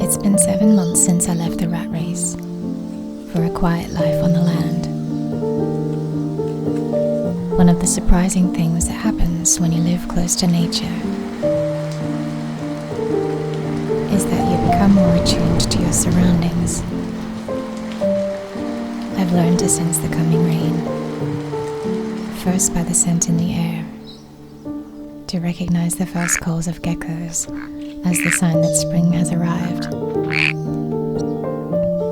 It's been 7 months since I left the rat race for a quiet life on the land. One of the surprising things that happens when you live close to nature is that you become more attuned to your surroundings. I've learned to sense the coming rain, first by the scent in the air, to recognize the first calls of geckos as the sign that spring has arrived,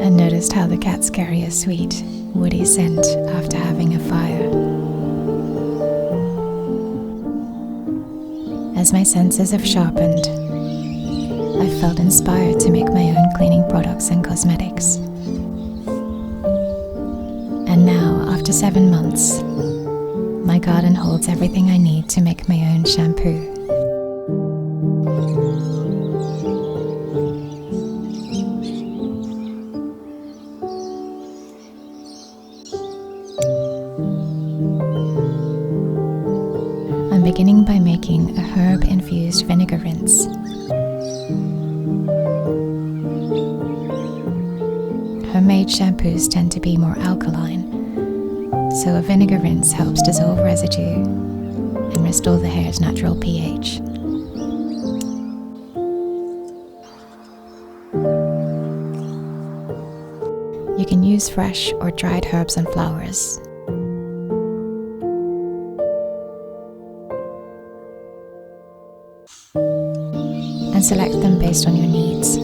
and noticed how the cats carry a sweet, woody scent after having a fire. As my senses have sharpened, I've felt inspired to make my own cleaning products and cosmetics. And now, after 7 months, my garden holds everything I need to make my own shampoo. I'm beginning by making a herb infused vinegar rinse. Homemade shampoos tend to be more alkaline, so a vinegar rinse helps dissolve residue and restore the hair's natural pH. You can use fresh or dried herbs and flowers. And select them based on your needs.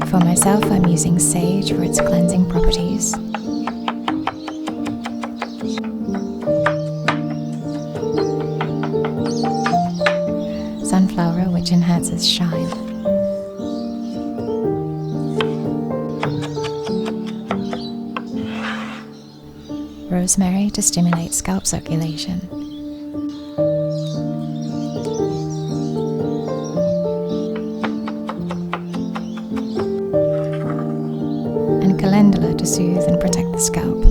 For myself, I'm using sage for its cleansing properties, sunflower, which enhances shine, rosemary to stimulate scalp circulation, and calendula to soothe and protect the scalp.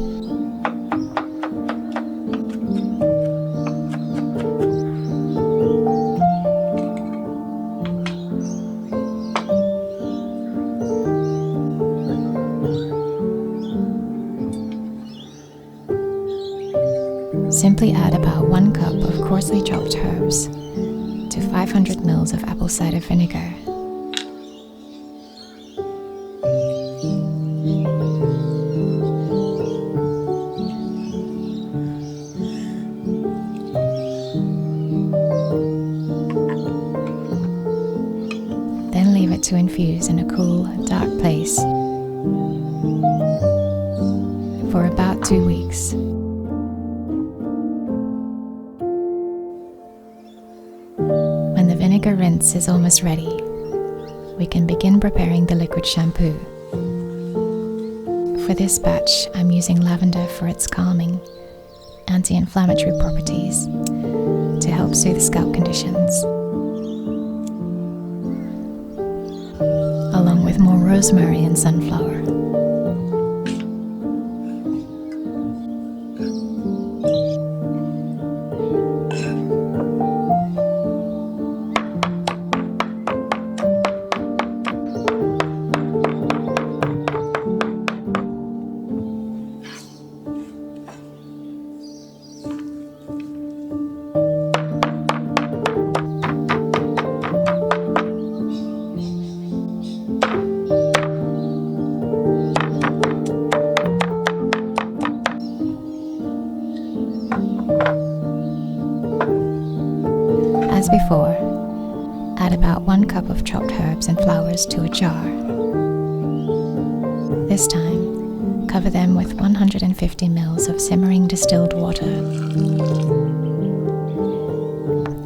Simply add about 1 cup of coarsely chopped herbs to 500 ml of apple cider vinegar. Then leave it to infuse in a cool, dark place for about 2 weeks. When the vinegar rinse is almost ready, we can begin preparing the liquid shampoo. For this batch, I'm using lavender for its calming, anti-inflammatory properties to help soothe scalp conditions, along with more rosemary and sunflower. As before, add about 1 cup of chopped herbs and flowers to a jar. This time, cover them with 150 ml of simmering distilled water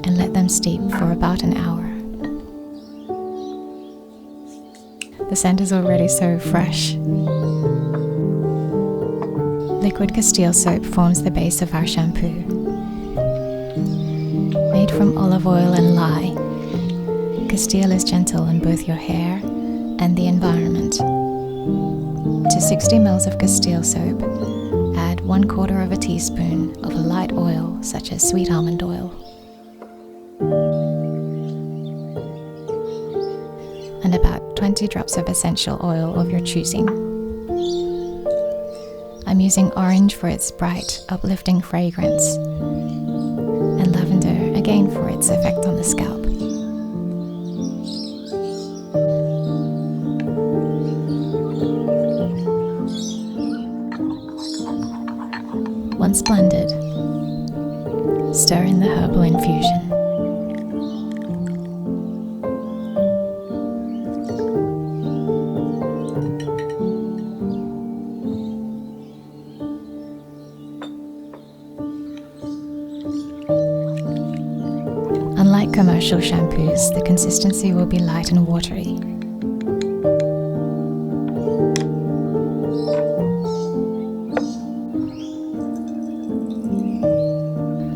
and let them steep for about an hour. The scent is already so fresh. Liquid Castile soap forms the base of our shampoo. Made from olive oil and lye, Castile is gentle on both your hair and the environment. To 60 ml of Castile soap, add 1/4 teaspoon of a light oil such as sweet almond oil, and about 20 drops of essential oil of your choosing. I'm using orange for its bright, uplifting fragrance, and lavender again for its effect on the scalp. Once blended, stir in the herbal infusion. Unlike commercial shampoos, the consistency will be light and watery.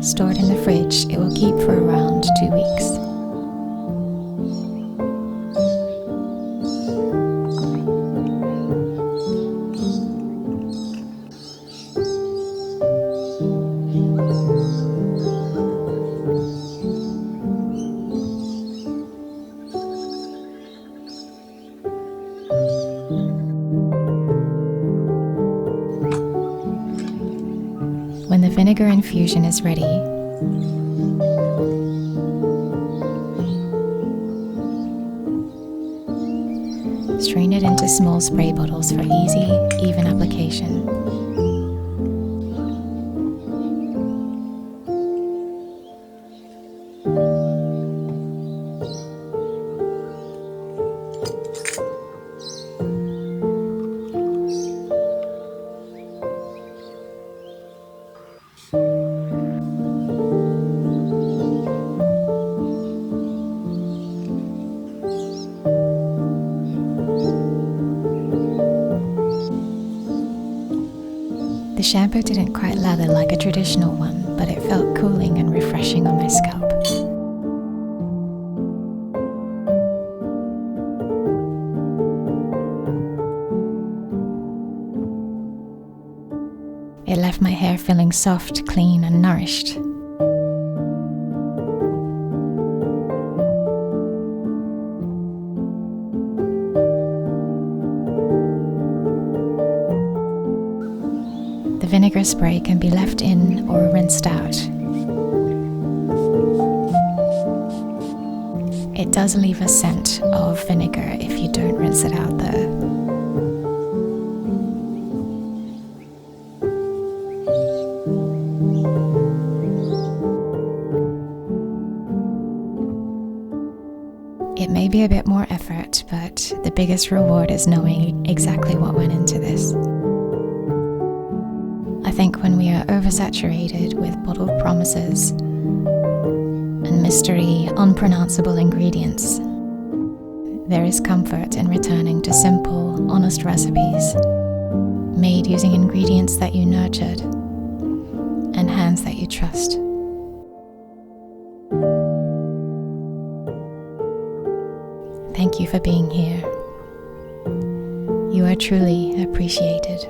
Stored in the fridge, it will keep for around 2 weeks. When the vinegar infusion is ready, strain it into small spray bottles for easy, even application. The shampoo didn't quite lather like a traditional one, but it felt cooling and refreshing on my scalp. It left my hair feeling soft, clean, and nourished. The vinegar spray can be left in or rinsed out. It does leave a scent of vinegar if you don't rinse it out though. It may be a bit more effort, but the biggest reward is knowing exactly what went into this. I think when we are oversaturated with bottled promises and mystery, unpronounceable ingredients, there is comfort in returning to simple, honest recipes made using ingredients that you nurtured and hands that you trust. Thank you for being here. You are truly appreciated.